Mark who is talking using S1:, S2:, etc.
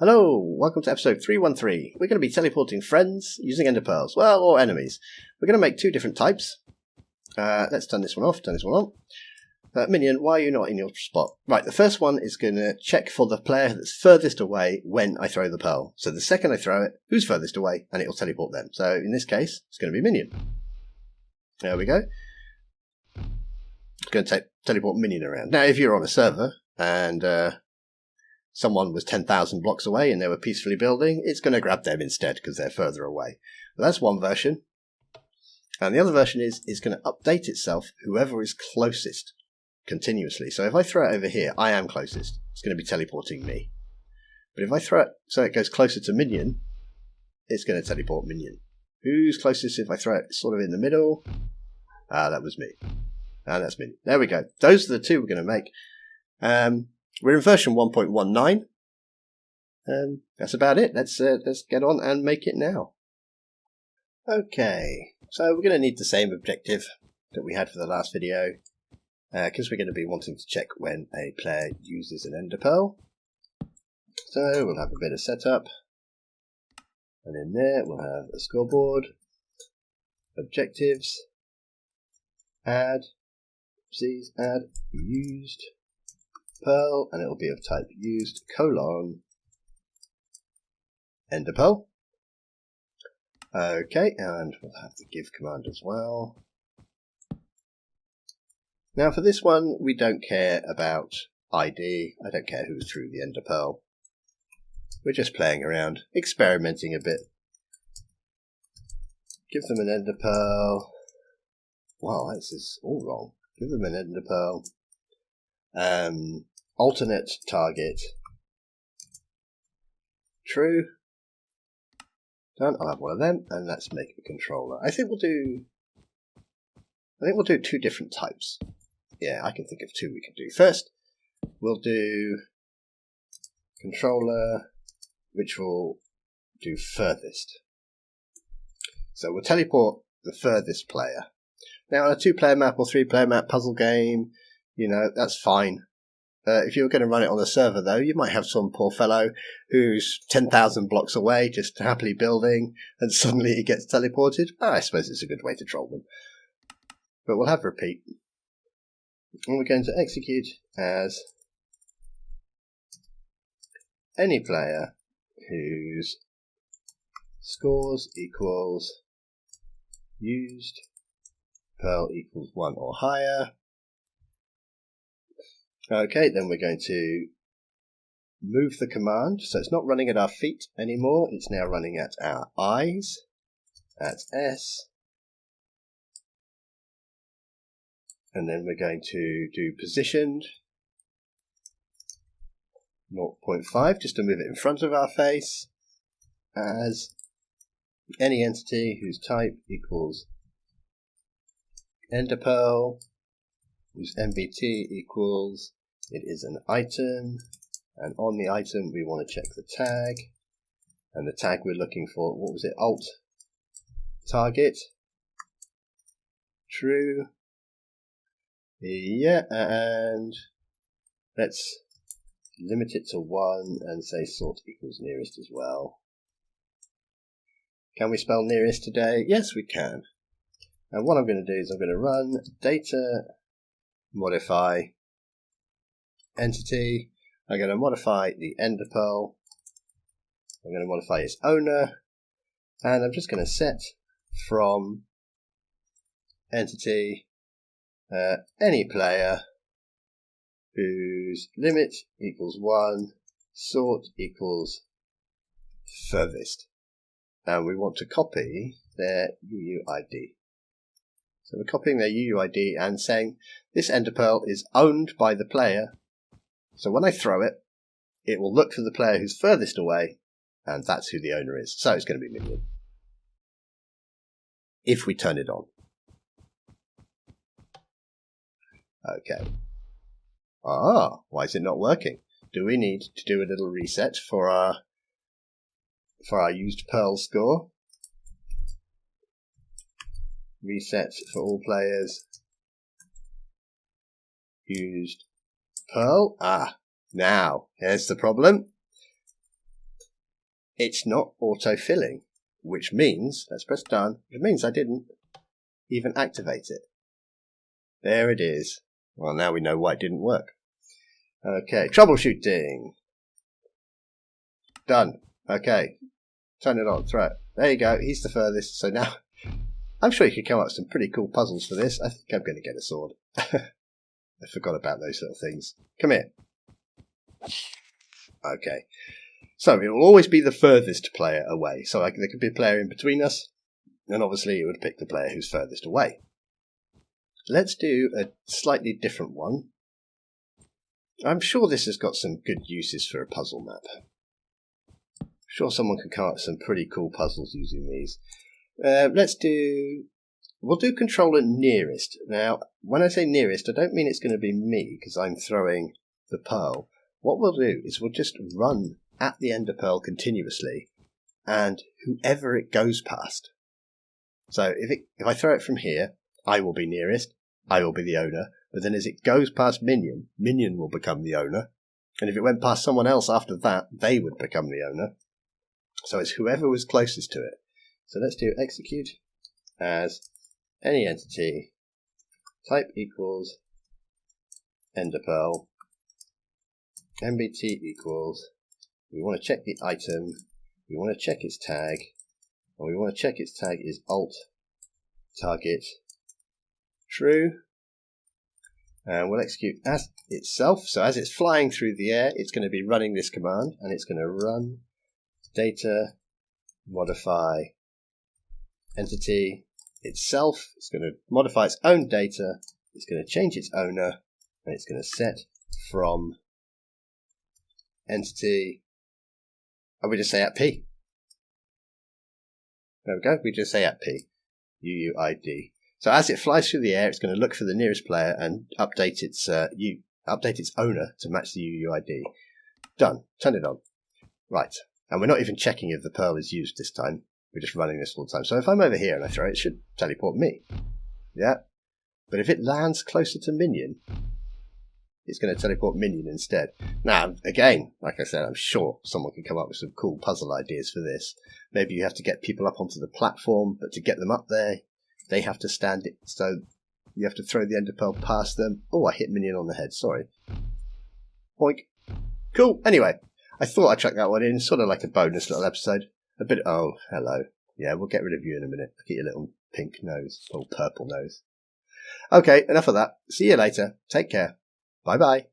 S1: Hello, welcome to episode 313. We're going to be teleporting friends using ender pearls, well, or enemies. We're going to make two different types. Let's turn this one off, turn this one on. Minion, why are you not in your spot? Right, the first one is going to check for the player that's furthest away when I throw the pearl. So the second I throw it, who's furthest away, and it will teleport them. So in this case, it's going to be Minion. There we go. It's going to teleport Minion around. Now, if you're on a server, and someone was 10,000 blocks away and they were peacefully building, it's going to grab them instead because they're further away. But that's one version. And the other version is it's going to update itself, whoever is closest, continuously. So if I throw it over here, I am closest. It's going to be teleporting me. But if I throw it so it goes closer to Minion, it's going to teleport Minion. Who's closest if I throw it sort of in the middle? That was me. And that's Minion. There we go. Those are the two we're going to make. We're in version 1.19. That's about it. Let's get on and make it now. Okay, so we're going to need the same objective that we had for the last video, because we're going to be wanting to check when a player uses an ender pearl. So we'll have a bit of setup, and in there we'll have a scoreboard, objectives, add used pearl, and it will be of type used : ender pearl. Okay, and we'll have the give command as well. Now for this one, we don't care about ID. I don't care who threw the ender pearl. We're just playing around, experimenting a bit. Give them an ender pearl. Wow, this is all wrong. Give them an ender pearl. Alternate target. True. Done. I'll have one of them, and let's make a controller. I think we'll do two different types. Yeah, I can think of two we can do. First, we'll do controller, which will do furthest. So we'll teleport the furthest player. Now, on a 2-player map or 3-player map puzzle game, you know, that's fine. If you're going to run it on a server, though, you might have some poor fellow who's 10,000 blocks away, just happily building, and suddenly he gets teleported. I suppose it's a good way to troll them. But we'll have repeat. And we're going to execute as any player whose scores equals used pearl equals 1 or higher. Okay, then we're going to move the command, so it's not running at our feet anymore, it's now running at our eyes. That's S. And then we're going to do positioned 0.5, just to move it in front of our face, as any entity whose type equals ender pearl, whose MBT equals, it is an item, and on the item we want to check the tag, and the tag we're looking for, what was it, alt target, true, yeah, and let's limit it to 1 and say sort equals nearest as well. Can we spell nearest today? Yes, we can. And what I'm going to do is I'm going to run data modify entity. I'm going to modify the ender pearl. I'm going to modify its owner, and I'm just going to set from entity any player whose limit equals 1, sort equals furthest, and we want to copy their UUID. So we're copying their UUID and saying this ender pearl is owned by the player. So when I throw it, it will look for the player who's furthest away, and that's who the owner is. So it's going to be Minion. If we turn it on. Okay. Why is it not working? Do we need to do a little reset for our used pearl score? Reset for all players used pearl. Now, here's the problem. it's not auto-filling, which means, let's press done, it means I didn't even activate it. There it is. Well, now we know why it didn't work. Okay, troubleshooting. Done. Okay, turn it on, throw it. There you go, he's the furthest. So now, I'm sure you could come up with some pretty cool puzzles for this. I think I'm going to get a sword. I forgot about those little things. Come here. Okay. So it will always be the furthest player away. So there could be a player in between us, and obviously it would pick the player who's furthest away. Let's do a slightly different one. I'm sure this has got some good uses for a puzzle map. I'm sure someone can come up with some pretty cool puzzles using these. We'll do controller nearest. Now, when I say nearest, I don't mean it's going to be me, because I'm throwing the pearl. What we'll do is we'll just run at the ender pearl continuously, and whoever it goes past. So if I throw it from here, I will be nearest, I will be the owner, but then as it goes past Minion, Minion will become the owner, and if it went past someone else after that, they would become the owner. So it's whoever was closest to it. So let's do execute as any entity, type equals ender pearl, MBT equals, we want to check the item, we want to check its tag, and we want to check its tag is alt target true, and we'll execute as itself. So as it's flying through the air, it's going to be running this command, and it's going to run data modify entity itself. It's going to modify its own data, it's going to change its owner, and it's going to set from entity, and we just say at P. There we go, we just say at P, UUID. So as it flies through the air, it's going to look for the nearest player and update its owner to match the UUID. Done. Turn it on. Right. And we're not even checking if the pearl is used this time. We're just running this all the time. So if I'm over here and I throw it, it should teleport me. Yeah. But if it lands closer to Minion, it's going to teleport Minion instead. Now, again, like I said, I'm sure someone can come up with some cool puzzle ideas for this. Maybe you have to get people up onto the platform, but to get them up there, they have to stand it. So you have to throw the ender pearl past them. Oh, I hit Minion on the head. Sorry. Boink. Cool. Anyway, I thought I'd chuck that one in. Sort of like a bonus little episode. A bit. Oh, hello. Yeah, we'll get rid of you in a minute. Look at your little pink nose. Or purple nose. Okay, enough of that. See you later. Take care. Bye-bye.